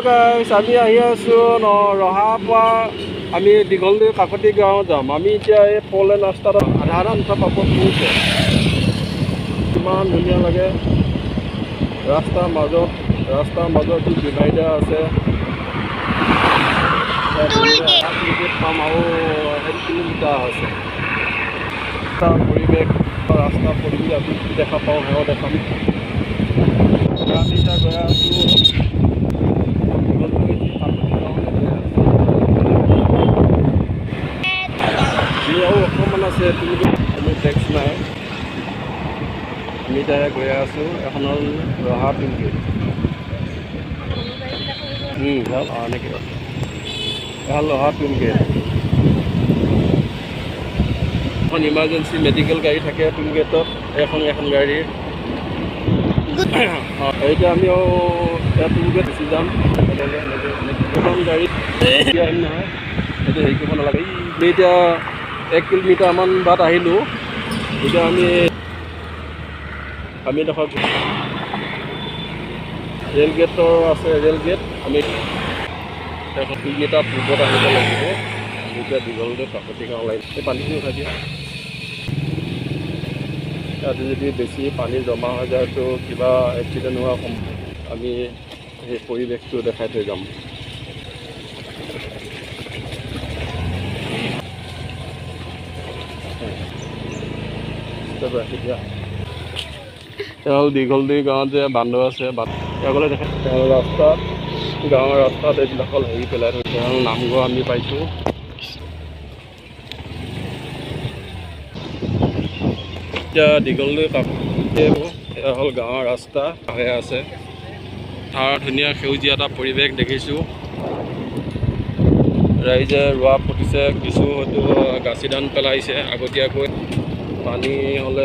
গাইছ আমি আহি আছোঁ ৰহাৰ পৰা আমি দীঘলদৈ কাকতি গাঁও যাম। আমি এতিয়া এই পলেন ৰাস্তাত আধা নিশা পাব পৰিছে। কিমান ধুনীয়া লাগে ৰাস্তাৰ মাজত যি ডিভাইডাৰ আছে পাম আৰু 1 কিলোমিটাৰ হৈছে পৰিৱেশ ৰাস্তা পৰিৱেশ আমি কি দেখা পাওঁ সেয়াও দেখাম। আমি এতিয়া গৈ আছোঁ আৰু অকণমান আছে কোনো টেক্স নাই। আমি এতিয়া গৈ আছোঁ এখন হ'ল ৰহা টুলগেট এনেকৈ এখন ৰহা টুলগেট। এখন ইমাৰ্জেঞ্চি মেডিকেল গাড়ী থাকে টুলগেটত এখন গাড়ীৰ। এতিয়া আমি টুলগেট গুচি যাম এখন গাড়ীত আহিম নহয় সেইটো হেৰি কৰিব নালাগে। এতিয়া 1 কিলোমিটাৰমান বাট আহিলোঁ। এতিয়া আমি দেখোন ৰেল গেটৰ আছে ৰেলগেট। আমি 1 কিলোমিটাৰ পূৰ্বত আহিব লাগিব। এতিয়া দীঘলদৈ কাকতি গাঁও লাইন এই পানীখিনি উঠাই দিয়া। ইয়াতে যদি বেছি পানী জমা হৈ যায় তো কিবা এক্সিডেণ্ট হোৱা আমি সেই পৰিৱেশটো দেখাই থৈ যাম। ৰাখি দিয়া হ'ল দীঘলদৈ গাঁৱত যে বান্দৰ আছে আগলৈ দেখা গাঁৱৰ ৰাস্তাত এইবিলাক হ'ল হেৰি পেলাই থৈছে। নামঘৰ আমি পাইছোঁ। এতিয়া দীঘলদৈ এয়া হ'ল গাঁৱৰ ৰাস্তা হৈ আছে। ধুনীয়া সেউজীয়া এটা পৰিৱেশ দেখিছোঁ। ৰাইজে ৰোৱা পুতিছে, কিছু হয়তো গাচি ধান পেলাইছে আগতীয়াকৈ। পানী হ'লে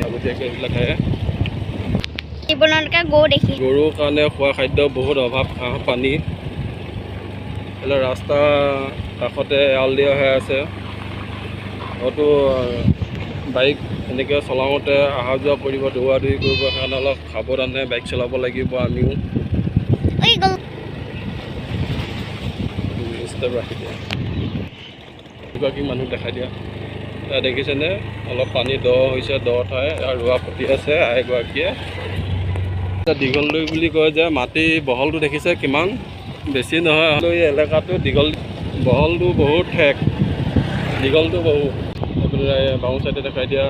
আগতীয়াকৈ এইবিলাক খায়। গৰুৰ কাৰণে খোৱা খাদ্য বহুত অভাৱ, ঘাঁহ পানী। এইবিলাক ৰাস্তা কাষতে এৰাল দিয়া হৈ আছে। হয়তো বাইক এনেকৈ চলাওঁতে অহা যোৱা কৰিব, দৌৰা দৌৰি কৰিব, কাৰণে অলপ সাৱধানে বাইক চলাব লাগিব। আমিও ৰাখি দিয়া এগৰাকী মানুহ দেখাই দিয়া। দেখিছেনে অলপ পানী দ হৈছে, দ ঠাই ৰোৱা পুতি আছে এগৰাকীয়ে। দীঘলদৈ বুলি কয় যে মাটি বহলটো দেখিছে কিমান বেছি নহয়। এই এলেকাটো বহলটো বহুত ঠেক, দীঘলটো বহুত। এইপিনে বাওঁ চাইডে দেখাই দিয়া।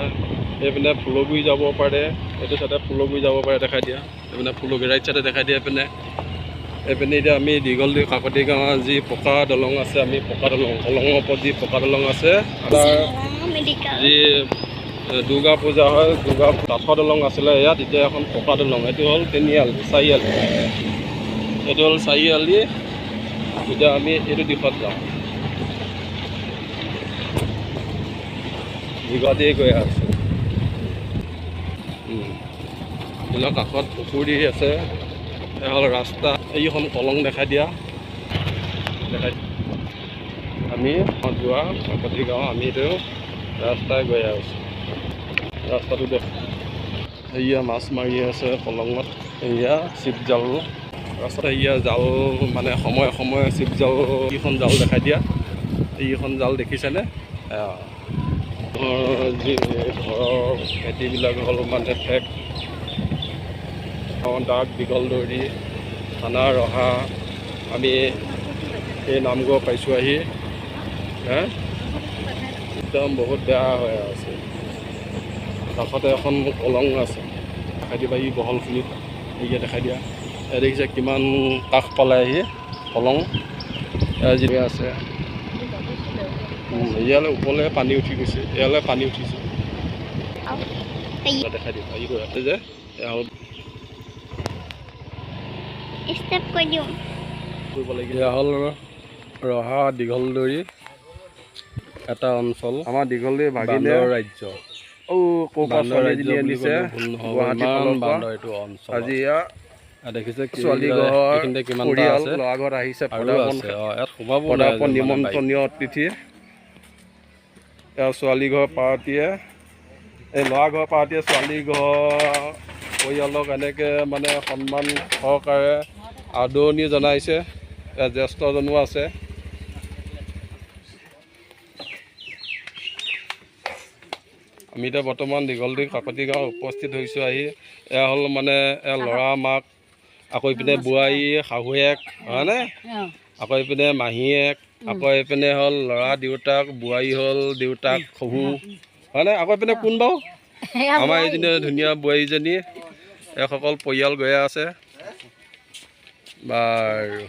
এইপিনে ফুলগুৰি যাব পাৰে, এইটো চাইডে ফুলগুৰি যাব পাৰে দেখাই দিয়া। এইপিনে ফুলগুৰি ৰাইট চাইডে দেখাই দিয়া। এইপিনে এতিয়া আমি দীঘলদৈ কাকতি গাঁৱৰ যি পকা দলং আছে, আমি পকা দলঙৰ ওপৰত যি পকা দলং আছে, যি দুৰ্গা পূজা হয়, কাঠৰ দলং আছিলে ইয়াত, এতিয়া এখন পকা দলং। এইটো হ'ল চাৰিআলি। এইটো হ'ল চাৰিআলি। এতিয়া আমি এইটো দিশত যাওঁ। দীঘতেই গৈ আছোঁ। এইবিলাক কাষত পুখুৰী আছে। এয়া হ'ল ৰাস্তা। এইখন কলং দেখাই দিয়া। আমি যোৱা কাকতি গাঁও আমি এইটো ৰাস্তাই গৈ আছোঁ। ৰাস্তাটো এয়া মাছ মাৰি আছে কলঙত। এয়া চিপজাল ৰাস্তাত এয়া জাল, মানে সময়ে সময়ে চিপজাল এইখন জাল দেখাই দিয়া। এইখন জাল দেখিছেনে? যি ঘৰৰ খেতিবিলাক হ'ল মানে ঠেক। দাগ দীঘলদৈ থানা ৰহা। আমি এই নামঘৰ পাইছোঁ আহি। একদম বহুত বেয়া হৈ আছে। কাষতে এখন কলং আছে, দেখাই দিবা। ই বহলখিনিত ইয়াত দেখাই দিয়া। দেখিছে কিমান কাষ পালে আহি কলং যি আছে। ইয়ালৈ ওপৰলৈ পানী উঠি গৈছে, ইয়ালৈ পানী উঠিছে। দেখাই দিবা ই গৈ আছে যে হ'ল ৰহা দীঘলদৈ এটা অঞ্চল। আমাৰ দীঘলদৈ ভাগিলে ৰাজ্য। আজি দেখিছে ছোৱালী পৰিয়াল ল'ৰা ঘৰত আহিছে। নিমন্ত্ৰণীয় অতিথি ছোৱালী ঘৰ পাৰ্টীয়ে, এই ল'ৰা ঘৰ পাৰ্টীয়ে ছোৱালী ঘৰ পৰিয়ালক এনেকৈ মানে সন্মান সহকাৰে আদৰণি জনাইছে, জ্যেষ্ঠজনো আছে। আমি এতিয়া বৰ্তমান দীঘলতি কাকতি গাঁও উপস্থিত হৈছোঁ আহি। এয়া হ'ল মানে ল'ৰা মাক, আকৌ এইপিনে বোৱাৰী শাহুৱেক হয়নে, আকৌ এইপিনে মাহীয়েক, আকৌ এইপিনে হ'ল ল'ৰা দেউতাক, বোৱাৰী হ'ল দেউতাক শহুৰ হয়নে, আকৌ এইপিনে কোন বাৰু আমাৰ এইজনী ধুনীয়া বোৱাৰীজনী, এসকল পৰিয়াল গৈ আছে। বাৰু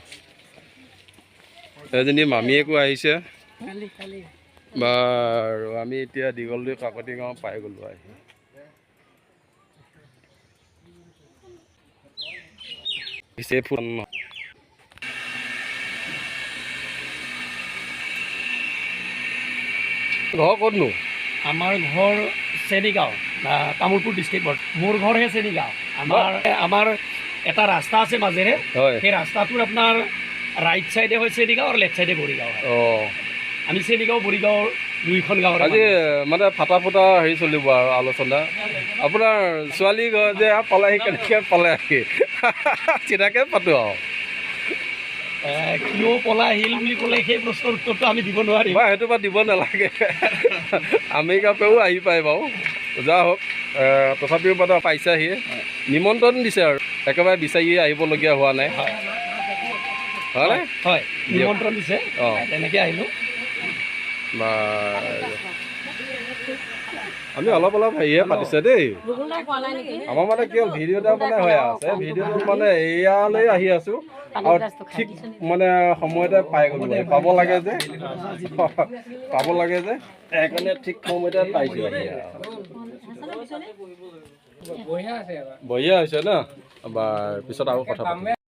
এজনী মামীয়েকো আহিছে। বাৰু আমি এতিয়া দীঘলতি কাকতি গাঁও পাই গ'লোঁ আহি। ঘৰ ক'তনো? আমাৰ ঘৰ চেনিগাঁও, তামোলপুৰ ডিষ্ট্ৰিক্টত। মোৰ ঘৰহে চেনিগাঁও। আমাৰ এটা ৰাস্তা আছে মাজেৰে, সেই ৰাস্তাটোৰ আপোনাৰ ৰাইট চাইডে হয় চেনিগাঁও আৰু লেফ্ট চাইডে বৰিগাঁও। অঁ, আমি চেনিগাঁও বৰিগাঁৱৰ দুইখন গাঁৱৰ। আজি মানে ফাটা ফুটা হেৰি চলিব আৰু আলোচনা। আপোনাৰ ছোৱালী ঘৰ যে পালেহি, কেনেকৈ পালে আহি চিধাকৈ পাতোঁ আৰু। কিয় পলাই আহিল বুলি ক'লে সেই প্ৰশ্নৰ উত্তৰটো আমি দিব নোৱাৰিম। বা সেইটো বা দিব নালাগে, আমেৰিকাৰ পৰাও আহি পায় বাৰু, যা হওক। তথাপিও মানে পাইছাহি, নিমন্ত্ৰণ দিছে আৰু একেবাৰে বিচাৰি আহিবলগীয়া হোৱা নাই হয়নে? হয়, নিমন্ত্ৰণ দিছে। অঁ, তেনেকৈ আহিলোঁ। আমি অলপ হেৰিয়ে পাতিছে দেই। আমাৰ মানে কি হ'ল, ভিডিঅ' এটা মানে হৈ আছে, ভিডিঅ'টো মানে এয়ালৈ আহি আছোঁ আৰু ঠিক মানে সময়তে পাই গ'লোঁ। পাব লাগে যে সেইকাৰণে ঠিক সময়তে পাইছোঁ আহি। বঢ়িয়া হৈছে ন, এবাৰ পিছত আৰু কথা পাতিম।